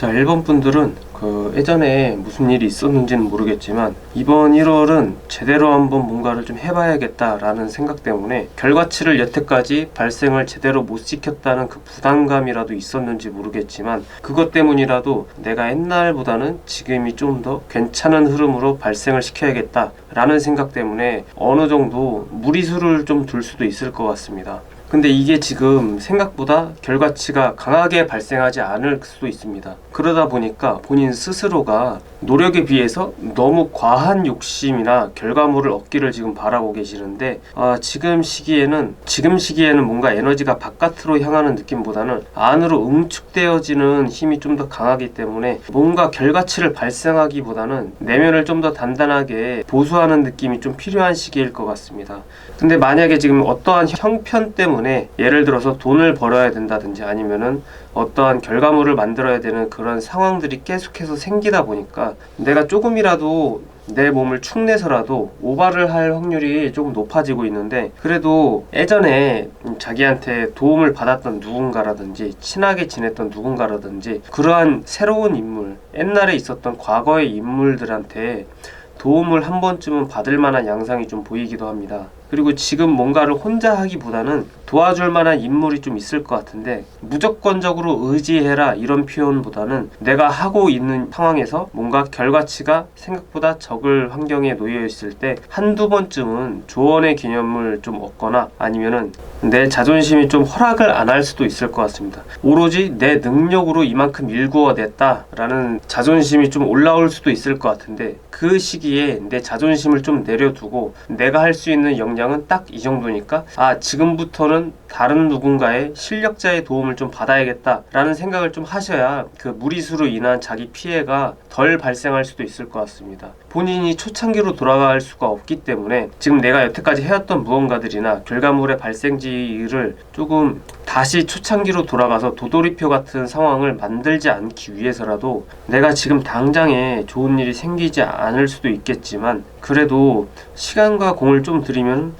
자, 일본 분들은 예전에 무슨 일이 있었는지는 모르겠지만 이번 1월은 제대로 한번 뭔가를 좀 해봐야겠다라는 생각 때문에 결과치를 여태까지 발생을 제대로 못 시켰다는 그 부담감이라도 있었는지 모르겠지만 그것 때문이라도 내가 옛날보다는 지금이 좀 더 괜찮은 흐름으로 발생을 시켜야겠다라는 생각 때문에 어느 정도 무리수를 좀 둘 수도 있을 것 같습니다. 근데 이게 지금 생각보다 결과치가 강하게 발생하지 않을 수도 있습니다. 그러다 보니까 본인 스스로가 노력에 비해서 너무 과한 욕심이나 결과물을 얻기를 지금 바라고 계시는데 지금 시기에는 뭔가 에너지가 바깥으로 향하는 느낌보다는 안으로 응축되어지는 힘이 좀 더 강하기 때문에 뭔가 결과치를 발생하기보다는 내면을 좀 더 단단하게 보수하는 느낌이 좀 필요한 시기일 것 같습니다. 근데 만약에 지금 어떠한 형편 때문에 예를 들어서 돈을 벌어야 된다든지 아니면은 어떠한 결과물을 만들어야 되는 그런 상황들이 계속해서 생기다 보니까 내가 조금이라도 내 몸을 축내서라도 오바를 할 확률이 조금 높아지고 있는데, 그래도 예전에 자기한테 도움을 받았던 누군가라든지 친하게 지냈던 누군가라든지 그러한 새로운 인물, 옛날에 있었던 과거의 인물들한테 도움을 한 번쯤은 받을 만한 양상이 좀 보이기도 합니다. 그리고 지금 뭔가를 혼자 하기보다는 도와줄 만한 인물이 좀 있을 것 같은데, 무조건적으로 의지해라 이런 표현보다는 내가 하고 있는 상황에서 뭔가 결과치가 생각보다 적을 환경에 놓여 있을 때 한두 번쯤은 조언의 개념을 좀 얻거나 아니면은 내 자존심이 좀 허락을 안 할 수도 있을 것 같습니다. 오로지 내 능력으로 이만큼 일구어냈다라는 자존심이 좀 올라올 수도 있을 것 같은데, 그 시기에 내 자존심을 좀 내려두고 내가 할 수 있는 역량은 딱 이 정도니까 지금부터는 다른 누군가의 실력자의 도움을 좀 받아야겠다라는 생각을 좀 하셔야 그 무리수로 인한 자기 피해가 덜 발생할 수도 있을 것 같습니다. 본인이 초창기로 돌아갈 수가 없기 때문에 지금 내가 여태까지 해왔던 무언가들이나 결과물의 발생지를 조금 다시 초창기로 돌아가서 도돌이표 같은 상황을 만들지 않기 위해서라도 내가 지금 당장에 좋은 일이 생기지 않을 수도 있겠지만 그래도 시간과 공을 좀 들이면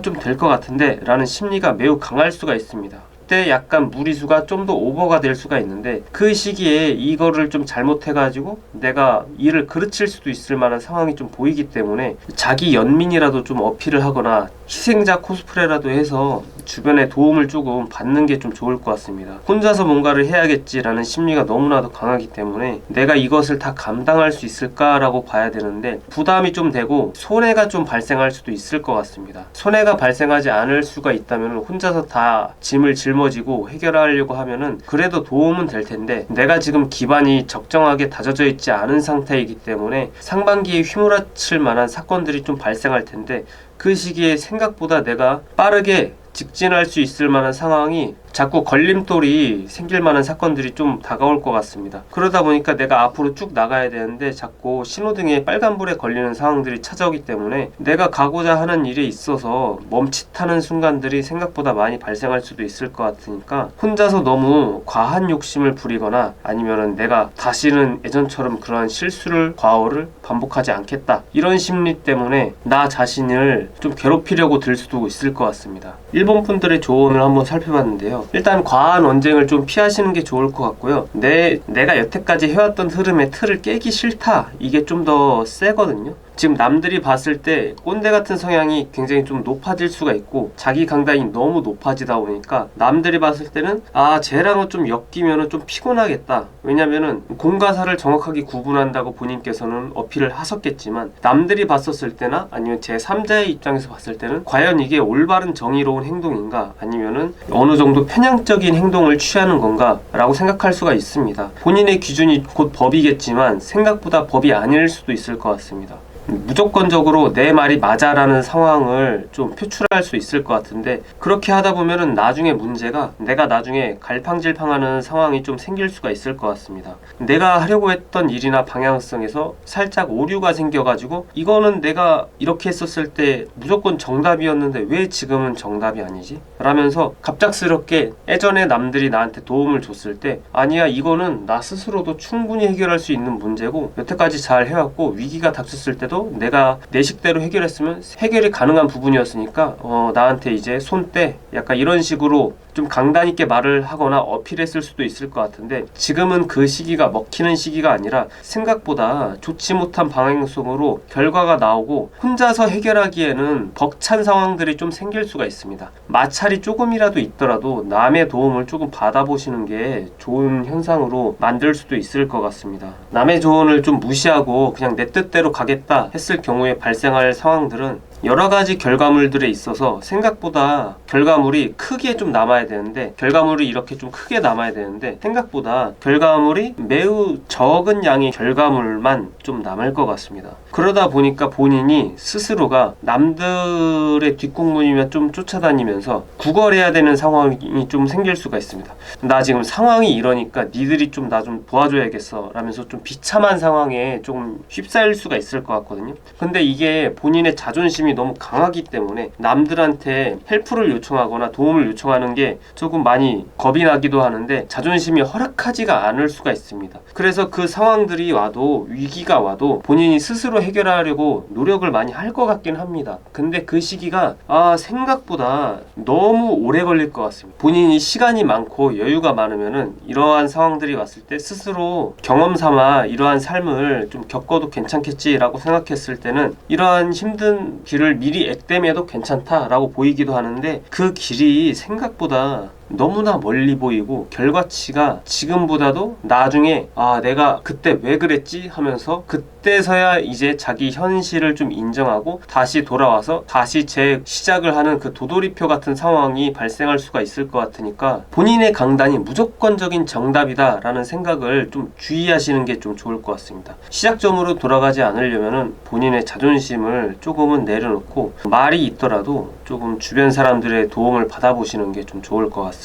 좀 될 것 같은데 라는 심리가 매우 강할 수가 있습니다. 그때 약간 무리수가 좀 더 오버가 될 수가 있는데, 그 시기에 이거를 좀 잘못해가지고 내가 일을 그르칠 수도 있을 만한 상황이 좀 보이기 때문에 자기 연민이라도 좀 어필을 하거나 희생자 코스프레라도 해서 주변에 도움을 조금 받는 게 좀 좋을 것 같습니다. 혼자서 뭔가를 해야겠지라는 심리가 너무나도 강하기 때문에 내가 이것을 다 감당할 수 있을까라고 봐야 되는데 부담이 좀 되고 손해가 좀 발생할 수도 있을 것 같습니다. 손해가 발생하지 않을 수가 있다면 혼자서 다 짐을 짊어지고 해결하려고 하면은 그래도 도움은 될 텐데, 내가 지금 기반이 적정하게 다져져 있지 않은 상태이기 때문에 상반기에 휘몰아칠 만한 사건들이 좀 발생할 텐데, 그 시기에 생각보다 내가 빠르게 직진할 수 있을 만한 상황이 자꾸 걸림돌이 생길 만한 사건들이 좀 다가올 것 같습니다. 그러다 보니까 내가 앞으로 쭉 나가야 되는데 자꾸 신호등에 빨간불에 걸리는 상황들이 찾아오기 때문에 내가 가고자 하는 일에 있어서 멈칫하는 순간들이 생각보다 많이 발생할 수도 있을 것 같으니까 혼자서 너무 과한 욕심을 부리거나 아니면은 내가 다시는 예전처럼 그러한 실수를, 과오를 반복하지 않겠다 이런 심리 때문에 나 자신을 좀 괴롭히려고 들 수도 있을 것 같습니다. 일본 분들의 조언을 한번 살펴봤는데요. 일단 과한 언쟁을 좀 피하시는 게 좋을 것 같고요. 내가 여태까지 해왔던 흐름의 틀을 깨기 싫다, 이게 좀 더 세거든요. 지금 남들이 봤을 때 꼰대 같은 성향이 굉장히 좀 높아질 수가 있고 자기 강단이 너무 높아지다 보니까 남들이 봤을 때는 쟤랑은 좀 엮이면은 좀 피곤하겠다. 왜냐면은 공과 사를 정확하게 구분한다고 본인께서는 어필을 하셨겠지만 남들이 봤었을 때나 아니면 제3자의 입장에서 봤을 때는 과연 이게 올바른 정의로운 행동인가 아니면은 어느 정도 편향적인 행동을 취하는 건가 라고 생각할 수가 있습니다. 본인의 기준이 곧 법이겠지만 생각보다 법이 아닐 수도 있을 것 같습니다. 무조건적으로 내 말이 맞아라는 상황을 좀 표출할 수 있을 것 같은데, 그렇게 하다 보면은 나중에 문제가 내가 나중에 갈팡질팡하는 상황이 좀 생길 수가 있을 것 같습니다. 내가 하려고 했던 일이나 방향성에서 살짝 오류가 생겨가지고 이거는 내가 이렇게 했었을 때 무조건 정답이었는데 왜 지금은 정답이 아니지? 라면서 갑작스럽게 예전에 남들이 나한테 도움을 줬을 때 아니야, 이거는 나 스스로도 충분히 해결할 수 있는 문제고 여태까지 잘 해왔고 위기가 닥쳤을 때도 내가 내 식대로 해결했으면 해결이 가능한 부분이었으니까 나한테 이제 손 떼, 약간 이런 식으로 좀 강단 있게 말을 하거나 어필했을 수도 있을 것 같은데, 지금은 그 시기가 먹히는 시기가 아니라 생각보다 좋지 못한 방향성으로 결과가 나오고 혼자서 해결하기에는 벅찬 상황들이 좀 생길 수가 있습니다. 마찰이 조금이라도 있더라도 남의 도움을 조금 받아보시는 게 좋은 현상으로 만들 수도 있을 것 같습니다. 남의 조언을 좀 무시하고 그냥 내 뜻대로 가겠다 했을 경우에 발생할 상황들은 여러 가지 결과물들에 있어서 생각보다 결과물이 크게 좀 남아야 되는데, 결과물이 이렇게 좀 크게 남아야 되는데 생각보다 결과물이 매우 적은 양의 결과물만 좀 남을 것 같습니다. 그러다 보니까 본인이 스스로가 남들의 뒷공문이면 좀 쫓아다니면서 구걸해야 되는 상황이 좀 생길 수가 있습니다. 나 지금 상황이 이러니까 니들이 좀 나 좀 도와줘야겠어 라면서 좀 비참한 상황에 조금 휩싸일 수가 있을 것 같거든요. 근데 이게 본인의 자존심이 너무 강하기 때문에 남들한테 헬프를 요청하거나 도움을 요청하는 게 조금 많이 겁이 나기도 하는데 자존심이 허락하지가 않을 수가 있습니다. 그래서 그 상황들이 와도, 위기가 와도 본인이 스스로 해결하려고 노력을 많이 할 것 같긴 합니다. 근데 그 시기가 생각보다 너무 오래 걸릴 것 같습니다. 본인이 시간이 많고 여유가 많으면은 이러한 상황들이 왔을 때 스스로 경험 삼아 이러한 삶을 좀 겪어도 괜찮겠지라고 생각했을 때는 이러한 힘든 길을 미리 액땜해도 괜찮다라고 보이기도 하는데, 그 길이 생각보다 너무나 멀리 보이고 결과치가 지금보다도 나중에 내가 그때 왜 그랬지 하면서 그때서야 이제 자기 현실을 좀 인정하고 다시 돌아와서 다시 재시작을 하는 그 도돌이표 같은 상황이 발생할 수가 있을 것 같으니까 본인의 강단이 무조건적인 정답이다 라는 생각을 좀 주의하시는 게 좀 좋을 것 같습니다. 시작점으로 돌아가지 않으려면은 본인의 자존심을 조금은 내려놓고 말이 있더라도 조금 주변 사람들의 도움을 받아보시는 게 좀 좋을 것 같습니다.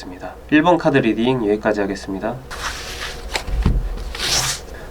1번 카드 리딩 여기까지 하겠습니다.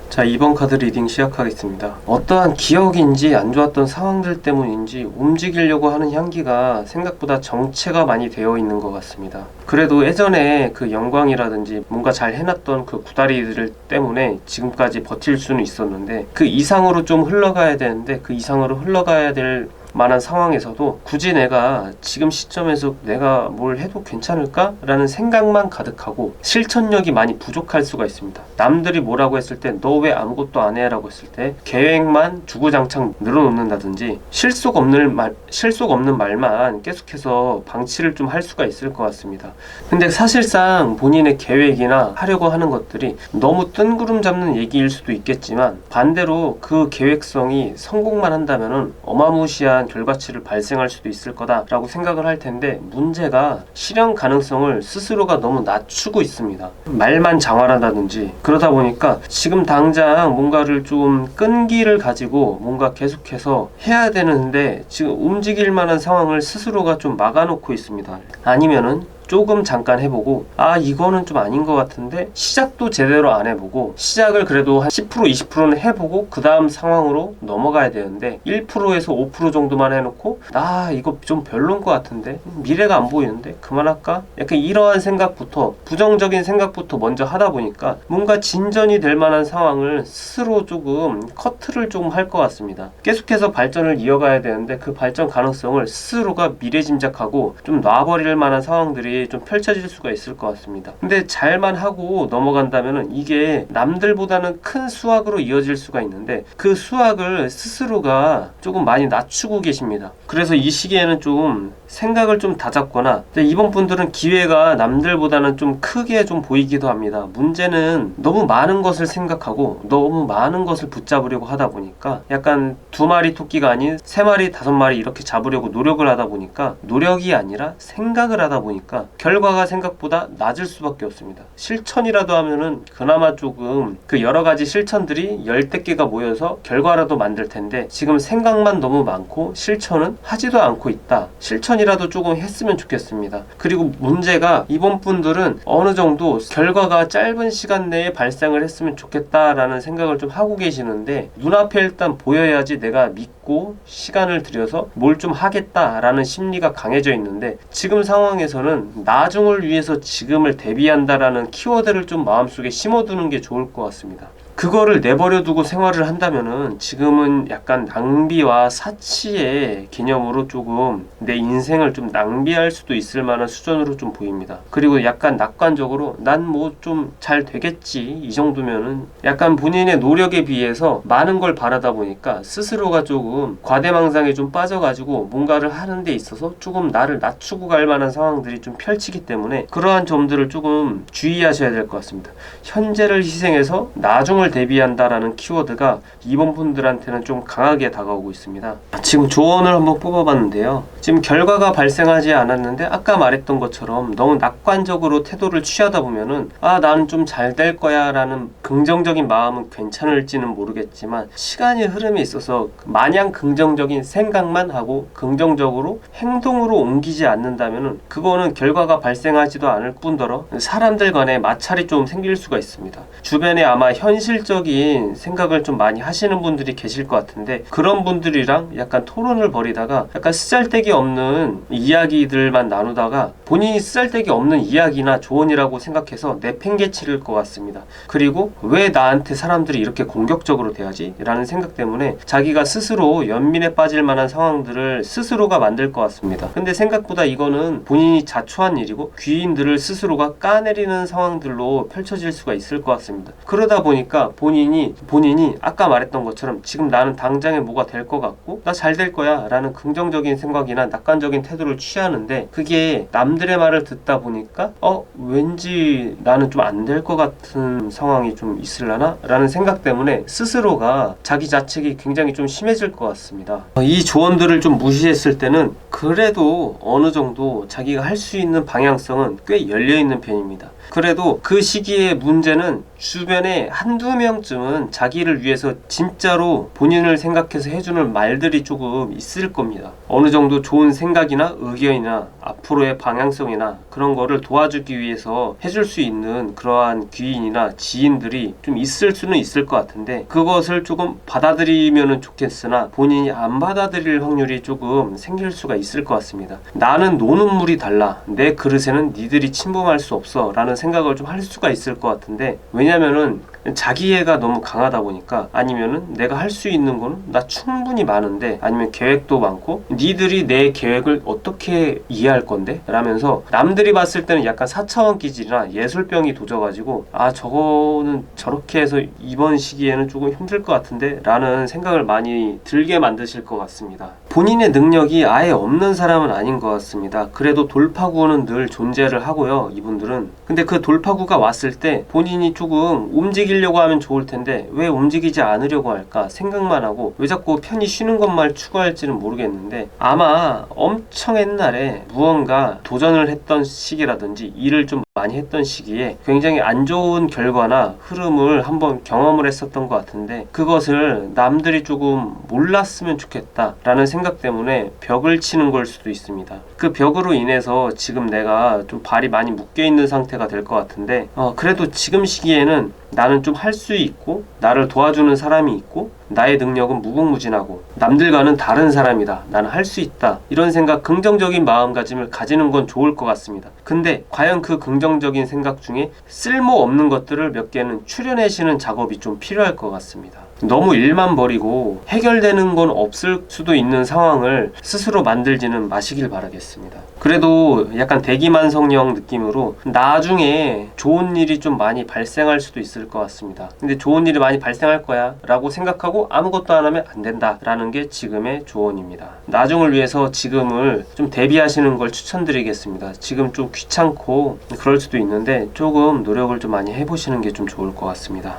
자, 2번 카드 리딩 시작하겠습니다. 어떠한 기억인지 안 좋았던 상황들 때문인지 움직이려고 하는 향기가 생각보다 정체가 많이 되어 있는 것 같습니다. 그래도 예전에 그 영광이라든지 뭔가 잘 해놨던 그 구다리들 때문에 지금까지 버틸 수는 있었는데, 그 이상으로 좀 흘러가야 되는데 그 이상으로 흘러가야 될 만한 상황에서도 굳이 내가 지금 시점에서 내가 뭘 해도 괜찮을까? 라는 생각만 가득하고 실천력이 많이 부족할 수가 있습니다. 남들이 뭐라고 했을 때 너 왜 아무것도 안 해? 라고 했을 때 계획만 주구장창 늘어놓는다든지 실속 없는 말만 계속해서 방치를 좀 할 수가 있을 것 같습니다. 근데 사실상 본인의 계획이나 하려고 하는 것들이 너무 뜬구름 잡는 얘기일 수도 있겠지만, 반대로 그 계획성이 성공만 한다면은 어마무시한 결과치를 발생할 수도 있을 거다라고 생각을 할 텐데, 문제가 실현 가능성을 스스로가 너무 낮추고 있습니다. 말만 장활한다든지 그러다 보니까 지금 당장 뭔가를 좀 끈기를 가지고 뭔가 계속해서 해야 되는데 지금 움직일 만한 상황을 스스로가 좀 막아놓고 있습니다. 아니면은 조금 잠깐 해보고 이거는 좀 아닌 것 같은데 시작도 제대로 안 해보고, 시작을 그래도 한 10% 20%는 해보고 그 다음 상황으로 넘어가야 되는데 1%에서 5% 정도만 해놓고 이거 좀 별론 것 같은데 미래가 안 보이는데 그만할까? 약간 이러한 생각부터, 부정적인 생각부터 먼저 하다 보니까 뭔가 진전이 될 만한 상황을 스스로 조금 커트를 조금 할 것 같습니다. 계속해서 발전을 이어가야 되는데 그 발전 가능성을 스스로가 미래 짐작하고 좀 놔버릴 만한 상황들이 좀 펼쳐질 수가 있을 것 같습니다. 근데 잘만 하고 넘어간다면은 이게 남들보다는 큰 수확으로 이어질 수가 있는데 그 수확을 스스로가 조금 많이 낮추고 계십니다. 그래서 이 시기에는 좀 생각을 좀 다잡거나, 이번 분들은 기회가 남들보다는 좀 크게 좀 보이기도 합니다. 문제는 너무 많은 것을 생각하고 너무 많은 것을 붙잡으려고 하다 보니까 약간 2마리 토끼가 아닌 3마리 5마리 이렇게 잡으려고 노력을 하다 보니까, 노력이 아니라 생각을 하다 보니까 결과가 생각보다 낮을 수밖에 없습니다. 실천이라도 하면은 그나마 조금 그 여러 가지 실천들이 열댓 개가 모여서 결과라도 만들 텐데, 지금 생각만 너무 많고 실천은 하지도 않고 있다. 실천이라도 조금 했으면 좋겠습니다. 그리고 문제가 이번 분들은 어느 정도 결과가 짧은 시간 내에 발생을 했으면 좋겠다라는 생각을 좀 하고 계시는데, 눈앞에 일단 보여야지 내가 믿고 시간을 들여서 뭘 좀 하겠다라는 심리가 강해져 있는데, 지금 상황에서는 나중을 위해서 지금을 대비한다라는 키워드를 좀 마음속에 심어두는 게 좋을 것 같습니다. 그거를 내버려 두고 생활을 한다면은 지금은 약간 낭비와 사치의 개념으로 조금 내 인생을 좀 낭비할 수도 있을 만한 수준으로 좀 보입니다. 그리고 약간 낙관적으로 난 뭐 좀 잘 되겠지 이 정도면은 약간 본인의 노력에 비해서 많은 걸 바라다 보니까 스스로가 조금 과대망상에 좀 빠져가지고 뭔가를 하는 데 있어서 조금 나를 낮추고 갈 만한 상황들이 좀 펼치기 때문에 그러한 점들을 조금 주의하셔야 될 것 같습니다. 현재를 희생해서 나중을 대비한다라는 키워드가 이번 분들한테는 좀 강하게 다가오고 있습니다. 지금 조언을 한번 뽑아봤는데요. 지금 결과가 발생하지 않았는데 아까 말했던 것처럼 너무 낙관적으로 태도를 취하다 보면은 나는 좀 잘 될 거야 라는 긍정적인 마음은 괜찮을지는 모르겠지만 시간의 흐름에 있어서 마냥 긍정적인 생각만 하고 긍정적으로 행동으로 옮기지 않는다면은 그거는 결과가 발생하지도 않을 뿐더러 사람들 간에 마찰이 좀 생길 수가 있습니다. 주변에 아마 현실적인 생각을 좀 많이 하시는 분들이 계실 것 같은데 그런 분들이랑 약간 토론을 벌이다가 약간 쓰잘데기 없는 이야기들만 나누다가 본인이 쓰잘데기 없는 이야기나 조언이라고 생각해서 내팽개칠 것 같습니다. 그리고 왜 나한테 사람들이 이렇게 공격적으로 대하지? 라는 생각 때문에 자기가 스스로 연민에 빠질 만한 상황들을 스스로가 만들 것 같습니다. 근데 생각보다 이거는 본인이 자초한 일이고 귀인들을 스스로가 까내리는 상황들로 펼쳐질 수가 있을 것 같습니다. 그러다 보니까 본인이 아까 말했던 것처럼 지금 나는 당장에 뭐가 될 것 같고 나 잘 될 거야 라는 긍정적인 생각이나 낙관적인 태도를 취하는데 그게 남들의 말을 듣다 보니까 왠지 나는 좀 안 될 것 같은 상황이 좀 있으려나? 라는 생각 때문에 스스로가 자기 자책이 굉장히 좀 심해질 것 같습니다. 이 조언들을 좀 무시했을 때는 그래도 어느 정도 자기가 할 수 있는 방향성은 꽤 열려있는 편입니다. 그래도 그 시기의 문제는 주변에 한두 명쯤은 자기를 위해서 진짜로 본인을 생각해서 해주는 말들이 조금 있을 겁니다. 어느 정도 좋은 생각이나 의견이나 앞으로의 방향성이나 그런 거를 도와주기 위해서 해줄 수 있는 그러한 귀인이나 지인들이 좀 있을 수는 있을 것 같은데 그것을 조금 받아들이면 좋겠으나 본인이 안 받아들일 확률이 조금 생길 수가 있을 것 같습니다. 나는 노는 물이 달라. 내 그릇에는 니들이 침범할 수 없어 라는 생각을 좀 할 수가 있을 것 같은데 왜냐면은 자기애가 너무 강하다 보니까 아니면은 내가 할 수 있는 거는 나 충분히 많은데 아니면 계획도 많고 니들이 내 계획을 어떻게 이해할 건데? 라면서 남들이 봤을 때는 약간 4차원 기질이나 예술병이 도져가지고 저거는 저렇게 해서 이번 시기에는 조금 힘들 것 같은데 라는 생각을 많이 들게 만드실 것 같습니다. 본인의 능력이 아예 없는 사람은 아닌 것 같습니다. 그래도 돌파구는 늘 존재를 하고요. 이분들은. 근데 그 돌파구가 왔을 때 본인이 조금 움직이려고 하면 좋을 텐데 왜 움직이지 않으려고 할까 생각만 하고 왜 자꾸 편히 쉬는 것만 추구할지는 모르겠는데 아마 엄청 옛날에 무언가 도전을 했던 시기라든지 일을 좀 많이 했던 시기에 굉장히 안 좋은 결과나 흐름을 한번 경험을 했었던 것 같은데 그것을 남들이 조금 몰랐으면 좋겠다 라는 생각 때문에 벽을 치는 걸 수도 있습니다. 그 벽으로 인해서 지금 내가 좀 발이 많이 묶여 있는 상태가 될 것 같은데 그래도 지금 시기에는 나는 좀 할 수 있고 나를 도와주는 사람이 있고 나의 능력은 무궁무진하고 남들과는 다른 사람이다. 나는 할 수 있다. 이런 생각 긍정적인 마음가짐을 가지는 건 좋을 것 같습니다. 근데 과연 그 긍정적인 생각 중에 쓸모없는 것들을 몇 개는 추려내시는 작업이 좀 필요할 것 같습니다. 너무 일만 버리고 해결되는 건 없을 수도 있는 상황을 스스로 만들지는 마시길 바라겠습니다. 그래도 약간 대기만성형 느낌으로 나중에 좋은 일이 좀 많이 발생할 수도 있을 것 같습니다. 근데 좋은 일이 많이 발생할 거야 라고 생각하고 아무것도 안 하면 안 된다 라는 게 지금의 조언입니다. 나중을 위해서 지금을 좀 대비하시는 걸 추천드리겠습니다. 지금 좀 귀찮고 그럴 수도 있는데 조금 노력을 좀 많이 해보시는 게 좀 좋을 것 같습니다.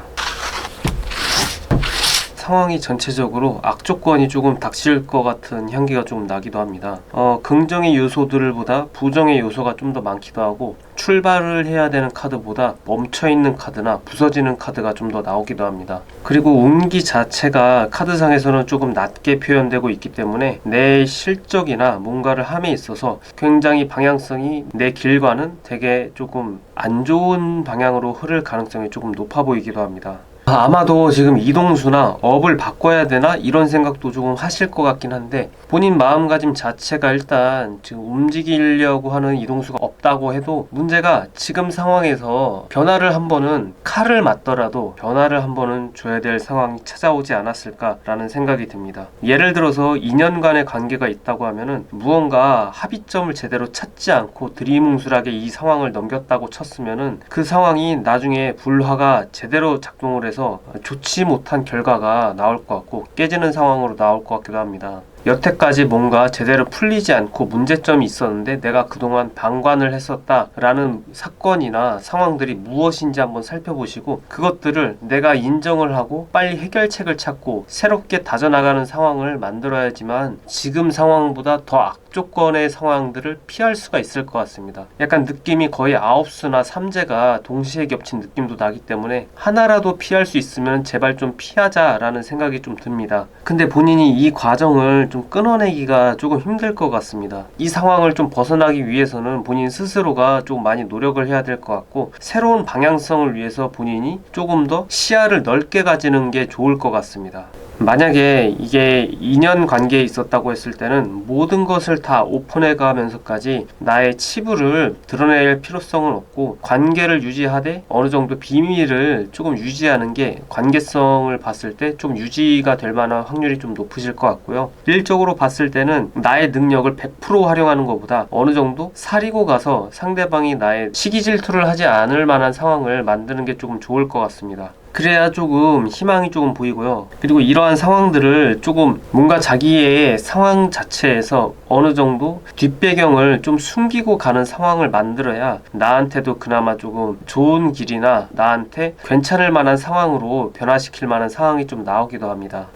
상황이 전체적으로 악조건이 조금 닥칠 것 같은 향기가 좀 나기도 합니다. 긍정의 요소들보다 부정의 요소가 좀 더 많기도 하고 출발을 해야 되는 카드보다 멈춰있는 카드나 부서지는 카드가 좀 더 나오기도 합니다. 그리고 운기 자체가 카드상에서는 조금 낮게 표현되고 있기 때문에 내 실적이나 뭔가를 함에 있어서 굉장히 방향성이 내 길과는 되게 조금 안 좋은 방향으로 흐를 가능성이 조금 높아 보이기도 합니다. 아마도 지금 이동수나 업을 바꿔야 되나 이런 생각도 조금 하실 것 같긴 한데, 본인 마음가짐 자체가 일단 지금 움직이려고 하는 이동수가 없다고 해도 문제가 지금 상황에서 변화를 한 번은 칼을 맞더라도 변화를 한 번은 줘야 될 상황이 찾아오지 않았을까라는 생각이 듭니다. 예를 들어서 2년간의 관계가 있다고 하면은 무언가 합의점을 제대로 찾지 않고 드리뭉술하게 이 상황을 넘겼다고 쳤으면은 그 상황이 나중에 불화가 제대로 작동을 해서 좋지 못한 결과가 나올 것 같고 깨지는 상황으로 나올 것 같기도 합니다. 여태까지 뭔가 제대로 풀리지 않고 문제점이 있었는데 내가 그동안 방관을 했었다라는 사건이나 상황들이 무엇인지 한번 살펴보시고, 그것들을 내가 인정을 하고 빨리 해결책을 찾고 새롭게 다져나가는 상황을 만들어야지만 지금 상황보다 더 악조건의 상황들을 피할 수가 있을 것 같습니다. 약간 느낌이 거의 9수나 3재가 동시에 겹친 느낌도 나기 때문에 하나라도 피할 수 있으면 제발 좀 피하자라는 생각이 좀 듭니다. 근데 본인이 이 과정을 좀 끊어내기가 조금 힘들 것 같습니다. 이 상황을 좀 벗어나기 위해서는 본인 스스로가 좀 많이 노력을 해야 될 것 같고, 새로운 방향성을 위해서 본인이 조금 더 시야를 넓게 가지는 게 좋을 것 같습니다. 만약에 이게 2년 관계에 있었다고 했을 때는 모든 것을 다 오픈해 가면서까지 나의 치부를 드러낼 필요성은 없고, 관계를 유지하되 어느 정도 비밀을 조금 유지하는 게 관계성을 봤을 때 좀 유지가 될 만한 확률이 좀 높으실 것 같고요. 일적으로 봤을 때는 나의 능력을 100% 활용하는 것보다 어느 정도 사리고 가서 상대방이 나의 시기 질투를 하지 않을 만한 상황을 만드는 게 조금 좋을 것 같습니다. 그래야 조금 희망이 조금 보이고요. 그리고 이러한 상황들을 조금 뭔가 자기의 상황 자체에서 어느 정도 뒷배경을 좀 숨기고 가는 상황을 만들어야 나한테도 그나마 조금 좋은 길이나 나한테 괜찮을 만한 상황으로 변화시킬 만한 상황이 좀 나오기도 합니다.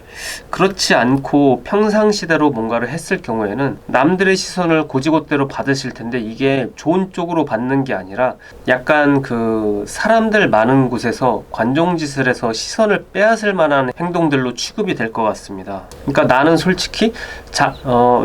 그렇지 않고 평상시대로 뭔가를 했을 경우에는 남들의 시선을 고지곳대로 받으실 텐데, 이게 좋은 쪽으로 받는 게 아니라 약간 그 사람들 많은 곳에서 관종짓을 해서 시선을 빼앗을 만한 행동들로 취급이 될 것 같습니다. 그러니까 나는 솔직히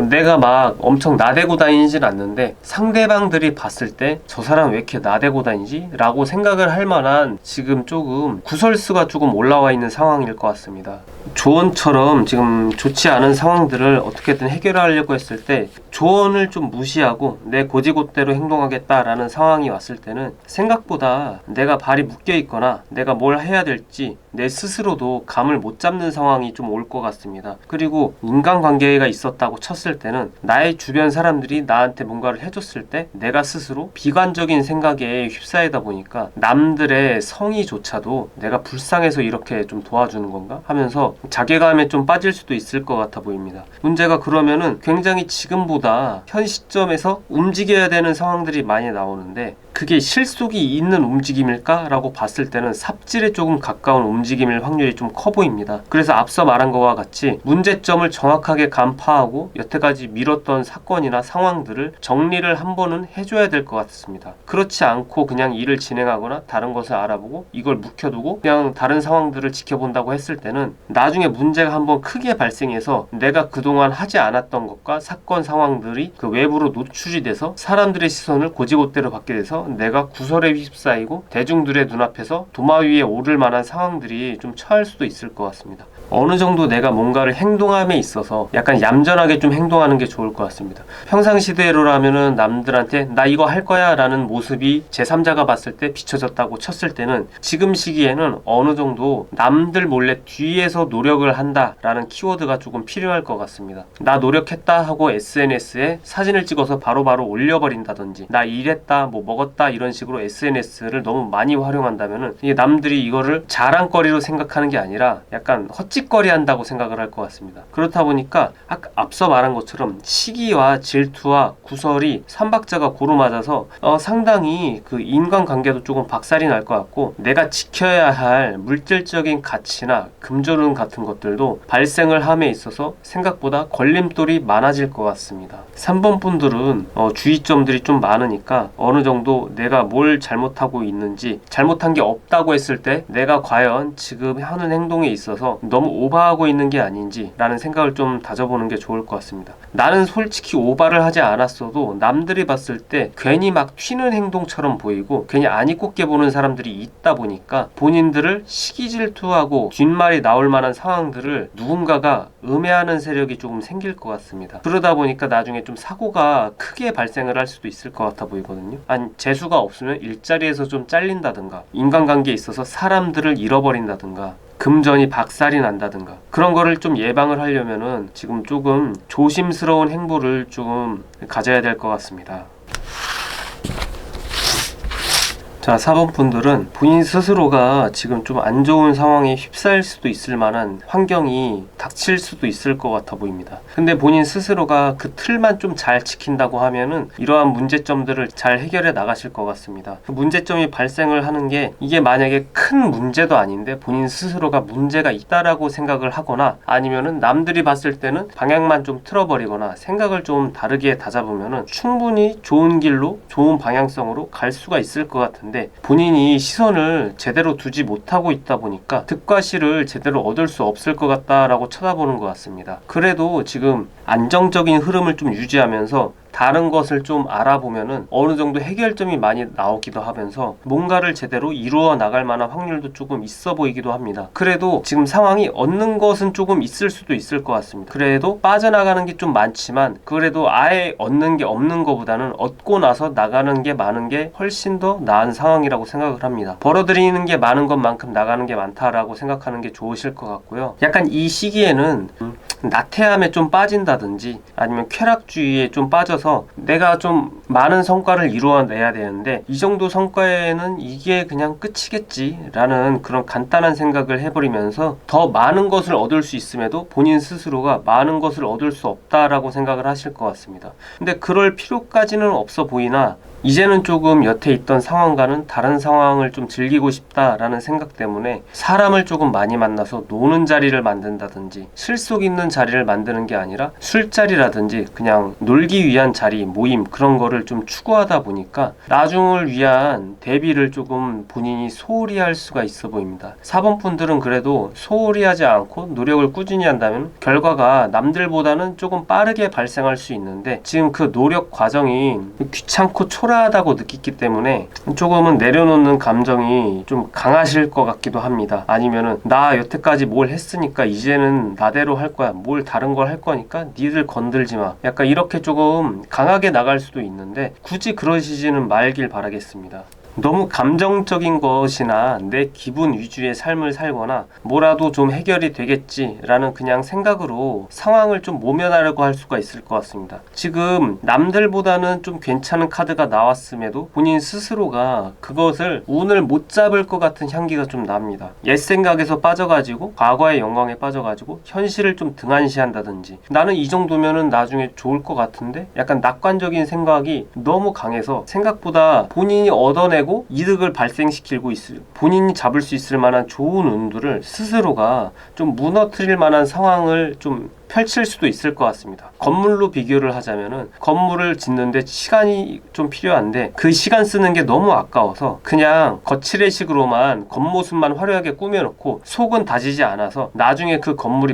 내가 막 엄청 나대고 다니진 않는데 상대방들이 봤을 때 저 사람 왜 이렇게 나대고 다니지? 라고 생각을 할 만한 지금 조금 구설수가 조금 올라와 있는 상황일 것 같습니다. 조언처럼 지금 좋지 않은 상황들을 어떻게든 해결하려고 했을 때 조언을 좀 무시하고 내 고지곳대로 행동하겠다라는 상황이 왔을 때는 생각보다 내가 발이 묶여 있거나 내가 뭘 해야 될지 내 스스로도 감을 못 잡는 상황이 좀 올 것 같습니다. 그리고 인간관계가 있었다고 쳤을 때는 나의 주변 사람들이 나한테 뭔가를 해줬을 때 내가 스스로 비관적인 생각에 휩싸이다 보니까 남들의 성의조차도 내가 불쌍해서 이렇게 좀 도와주는 건가 하면서 자괴감에 좀 빠질 수도 있을 것 같아 보입니다. 문제가 그러면은 굉장히 지금보다 현 시점에서 움직여야 되는 상황들이 많이 나오는데, 그게 실속이 있는 움직임일까? 라고 봤을 때는 삽질에 조금 가까운 움직임일 확률이 좀 커 보입니다. 그래서 앞서 말한 것과 같이 문제점을 정확하게 간파하고 여태까지 미뤘던 사건이나 상황들을 정리를 한 번은 해줘야 될 것 같습니다. 그렇지 않고 그냥 일을 진행하거나 다른 것을 알아보고 이걸 묵혀두고 그냥 다른 상황들을 지켜본다고 했을 때는 나중에 문제가 한번 크게 발생해서 내가 그동안 하지 않았던 것과 사건 상황들이 그 외부로 노출이 돼서 사람들의 시선을 고지곳대로 받게 돼서 내가 구설에 휩싸이고 대중들의 눈앞에서 도마 위에 오를 만한 상황들이 좀 처할 수도 있을 것 같습니다. 어느 정도 내가 뭔가를 행동함에 있어서 약간 얌전하게 좀 행동하는 게 좋을 것 같습니다. 평상시대로라면은 남들한테 나 이거 할 거야 라는 모습이 제3자가 봤을 때 비춰졌다고 쳤을 때는 지금 시기에는 어느 정도 남들 몰래 뒤에서 노력을 한다 라는 키워드가 조금 필요할 것 같습니다. 나 노력했다 하고 SNS에 사진을 찍어서 바로바로 올려버린다든지, 나 일했다 뭐 먹었다 이런 식으로 SNS를 너무 많이 활용한다면은 이게 남들이 이거를 자랑거리로 생각하는 게 아니라 약간 헛짓거리 한다고 생각을 할 것 같습니다. 그렇다 보니까 앞서 말한 것처럼 시기와 질투와 구설이 삼박자가 고루 맞아서 상당히 그 인간관계도 조금 박살이 날 것 같고, 내가 지켜야 할 물질적인 가치나 금전운 같은 것들도 발생을 함에 있어서 생각보다 걸림돌이 많아질 것 같습니다. 3번 분들은 주의점들이 좀 많으니까 어느 정도 내가 뭘 잘못하고 있는지, 잘못한 게 없다고 했을 때 내가 과연 지금 하는 행동에 있어서 너무 너무 오버하고 있는 게 아닌지라는 생각을 좀 다져보는 게 좋을 것 같습니다. 나는 솔직히 오버를 하지 않았어도 남들이 봤을 때 괜히 막 튀는 행동처럼 보이고 괜히 안 이꼽게 보는 사람들이 있다 보니까 본인들을 시기 질투하고 뒷말이 나올 만한 상황들을 누군가가 음해하는 세력이 조금 생길 것 같습니다. 그러다 보니까 나중에 좀 사고가 크게 발생을 할 수도 있을 것 같아 보이거든요. 아니, 재수가 없으면 일자리에서 좀 잘린다든가 인간관계에 있어서 사람들을 잃어버린다든가 금전이 박살이 난다든가 그런 거를 좀 예방을 하려면은 지금 조금 조심스러운 행보를 좀 가져야 될 것 같습니다. 자, 4번 분들은 본인 스스로가 지금 좀 안 좋은 상황에 휩싸일 수도 있을 만한 환경이 닥칠 수도 있을 것 같아 보입니다. 근데 본인 스스로가 그 틀만 좀 잘 지킨다고 하면은 이러한 문제점들을 잘 해결해 나가실 것 같습니다. 그 문제점이 발생을 하는 게 이게 만약에 큰 문제도 아닌데 본인 스스로가 문제가 있다라고 생각을 하거나 아니면은 남들이 봤을 때는 방향만 좀 틀어버리거나 생각을 좀 다르게 다잡으면은 충분히 좋은 길로 좋은 방향성으로 갈 수가 있을 것 같은데 본인이 시선을 제대로 두지 못하고 있다 보니까 득과 실을 제대로 얻을 수 없을 것 같다라고 쳐다보는 것 같습니다. 그래도 지금 안정적인 흐름을 좀 유지하면서 다른 것을 좀 알아보면은 어느 정도 해결점이 많이 나오기도 하면서 뭔가를 제대로 이루어 나갈 만한 확률도 조금 있어 보이기도 합니다. 그래도 지금 상황이 얻는 것은 조금 있을 수도 있을 것 같습니다. 그래도 빠져나가는 게 좀 많지만 그래도 아예 얻는 게 없는 것보다는 얻고 나서 나가는 게 많은 게 훨씬 더 나은 상황이라고 생각을 합니다. 벌어들이는 게 많은 것만큼 나가는 게 많다라고 생각하는 게 좋으실 것 같고요. 약간 이 시기에는 나태함에 좀 빠진다든지 아니면 쾌락주의에 좀 빠져서 내가 좀 많은 성과를 이루어내야 되는데 이 정도 성과에는 이게 그냥 끝이겠지 라는 그런 간단한 생각을 해버리면서 더 많은 것을 얻을 수 있음에도 본인 스스로가 많은 것을 얻을 수 없다라고 생각을 하실 것 같습니다. 근데 그럴 필요까지는 없어 보이나 이제는 조금 여태 있던 상황과는 다른 상황을 좀 즐기고 싶다라는 생각 때문에 사람을 조금 많이 만나서 노는 자리를 만든다든지 실속 있는 자리를 만드는 게 아니라 술자리라든지 그냥 놀기 위한 자리, 모임 그런 거를 좀 추구하다 보니까 나중을 위한 대비를 조금 본인이 소홀히 할 수가 있어 보입니다. 4번 분들은 그래도 소홀히 하지 않고 노력을 꾸준히 한다면 결과가 남들보다는 조금 빠르게 발생할 수 있는데 지금 그 노력 과정이 귀찮고 초라하다고 느끼기 때문에 조금은 내려놓는 감정이 좀 강하실 것 같기도 합니다. 아니면은 나 여태까지 뭘 했으니까 이제는 나대로 할 거야. 뭘 다른 걸 할 거니까 니들 건들지 마. 약간 이렇게 조금 강하게 나갈 수도 있는데 굳이 그러시지는 말길 바라겠습니다. 너무 감정적인 것이나 내 기분 위주의 삶을 살거나 뭐라도 좀 해결이 되겠지라는 그냥 생각으로 상황을 좀 모면하려고 할 수가 있을 것 같습니다. 지금 남들보다는 좀 괜찮은 카드가 나왔음에도 본인 스스로가 그것을 운을 못 잡을 것 같은 향기가 좀 납니다. 옛 생각에서 빠져가지고 과거의 영광에 빠져가지고 현실을 좀 등한시한다든지 나는 이 정도면은 나중에 좋을 것 같은데 약간 낙관적인 생각이 너무 강해서 생각보다 본인이 얻어내고 이득을 발생시키고 있을 본인이 잡을 수 있을 만한 좋은 운들을 스스로가 좀 무너뜨릴 만한 상황을 좀 펼칠 수도 있을 것 같습니다. 건물로 비교를 하자면은 건물을 짓는데 시간이 좀 필요한데 그 시간 쓰는 게 너무 아까워서 그냥 거칠의식으로만 겉모습만 화려하게 꾸며놓고 속은 다지지 않아서 나중에 그 건물이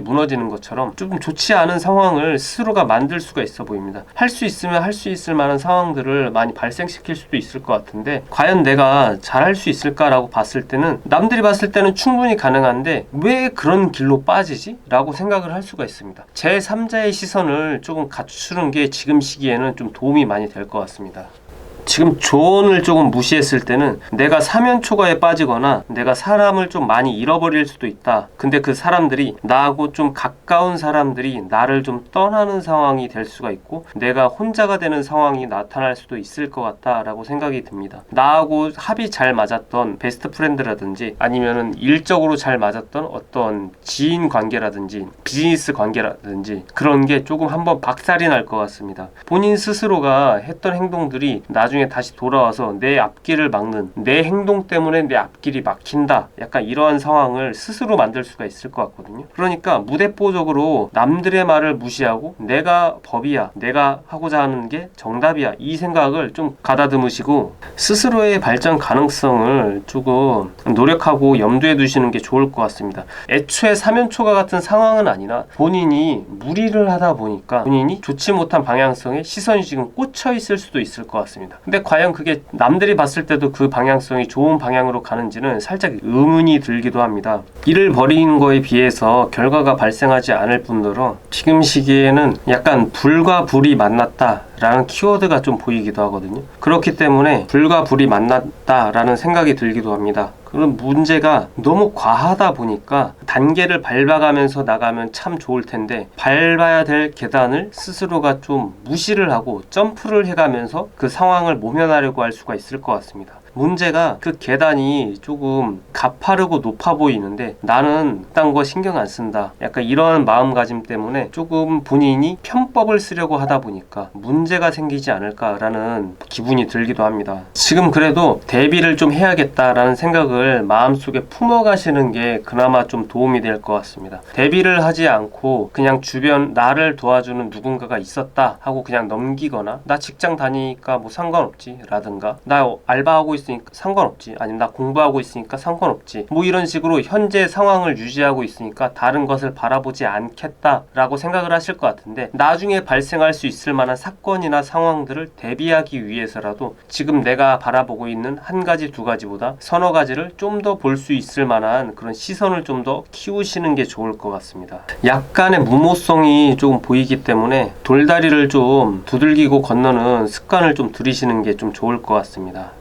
무너지는 것처럼 좀 좋지 않은 상황을 스스로가 만들 수가 있어 보입니다. 할 수 있으면 할 수 있을 만한 상황들을 많이 발생시킬 수도 있을 것 같은데 과연 내가 잘할 수 있을까라고 봤을 때는 남들이 봤을 때는 충분히 가능한데 왜 그런 길로 빠지지? 라고 생각을 할 수가 있습니다. 제3자의 시선을 조금 갖추는 게 지금 시기에는 좀 도움이 많이 될 것 같습니다. 지금 조언을 조금 무시했을 때는 내가 사면초가에 빠지거나 내가 사람을 좀 많이 잃어버릴 수도 있다. 근데 그 사람들이 나하고 좀 가까운 사람들이 나를 좀 떠나는 상황이 될 수가 있고 내가 혼자가 되는 상황이 나타날 수도 있을 것 같다라고 생각이 듭니다. 나하고 합이 잘 맞았던 베스트 프렌드라든지 아니면은 일적으로 잘 맞았던 어떤 지인 관계라든지 비즈니스 관계라든지 그런 게 조금 한번 박살이 날 것 같습니다. 본인 스스로가 했던 행동들이 나중에 나중에 다시 돌아와서 내 앞길을 막는, 내 행동 때문에 내 앞길이 막힌다, 약간 이러한 상황을 스스로 만들 수가 있을 것 같거든요. 그러니까 무대뽀적으로 남들의 말을 무시하고 내가 법이야, 내가 하고자 하는 게 정답이야, 이 생각을 좀 가다듬으시고 스스로의 발전 가능성을 조금 노력하고 염두에 두시는 게 좋을 것 같습니다. 애초에 사면초가 같은 상황은 아니라 본인이 무리를 하다 보니까 본인이 좋지 못한 방향성에 시선이 지금 꽂혀 있을 수도 있을 것 같습니다. 근데 과연 그게 남들이 봤을 때도 그 방향성이 좋은 방향으로 가는지는 살짝 의문이 들기도 합니다. 이를 벌이는 거에 비해서 결과가 발생하지 않을 뿐더러 지금 시기에는 약간 불과 불이 만났다 라는 키워드가 좀 보이기도 하거든요. 그렇기 때문에 불과 불이 만났다 라는 생각이 들기도 합니다. 그런 문제가 너무 과하다 보니까 단계를 밟아가면서 나가면 참 좋을 텐데, 밟아야 될 계단을 스스로가 좀 무시를 하고 점프를 해가면서 그 상황을 모면하려고 할 수가 있을 것 같습니다. 문제가 그 계단이 조금 가파르고 높아 보이는데 나는 그딴 거 신경 안 쓴다, 약간 이러한 마음가짐 때문에 조금 본인이 편법을 쓰려고 하다 보니까 문제가 생기지 않을까라는 기분이 들기도 합니다. 지금 그래도 대비를 좀 해야겠다라는 생각을 마음속에 품어가시는 게 그나마 좀 도움이 될 것 같습니다. 대비를 하지 않고 그냥 주변 나를 도와주는 누군가가 있었다 하고 그냥 넘기거나, 나 직장 다니니까 뭐 상관없지 라든가, 나 알바하고 있으니까 상관없지, 아니면 나 공부하고 있으니까 상관없지, 뭐 이런 식으로 현재 상황을 유지하고 있으니까 다른 것을 바라보지 않겠다 라고 생각을 하실 것 같은데, 나중에 발생할 수 있을 만한 사건이나 상황들을 대비하기 위해서라도 지금 내가 바라보고 있는 한 가지 두 가지보다 서너 가지를 좀 더 볼 수 있을 만한 그런 시선을 좀 더 키우시는 게 좋을 것 같습니다. 약간의 무모성이 조금 보이기 때문에 돌다리를 좀 두들기고 건너는 습관을 좀 들이시는 게 좀 좋을 것 같습니다.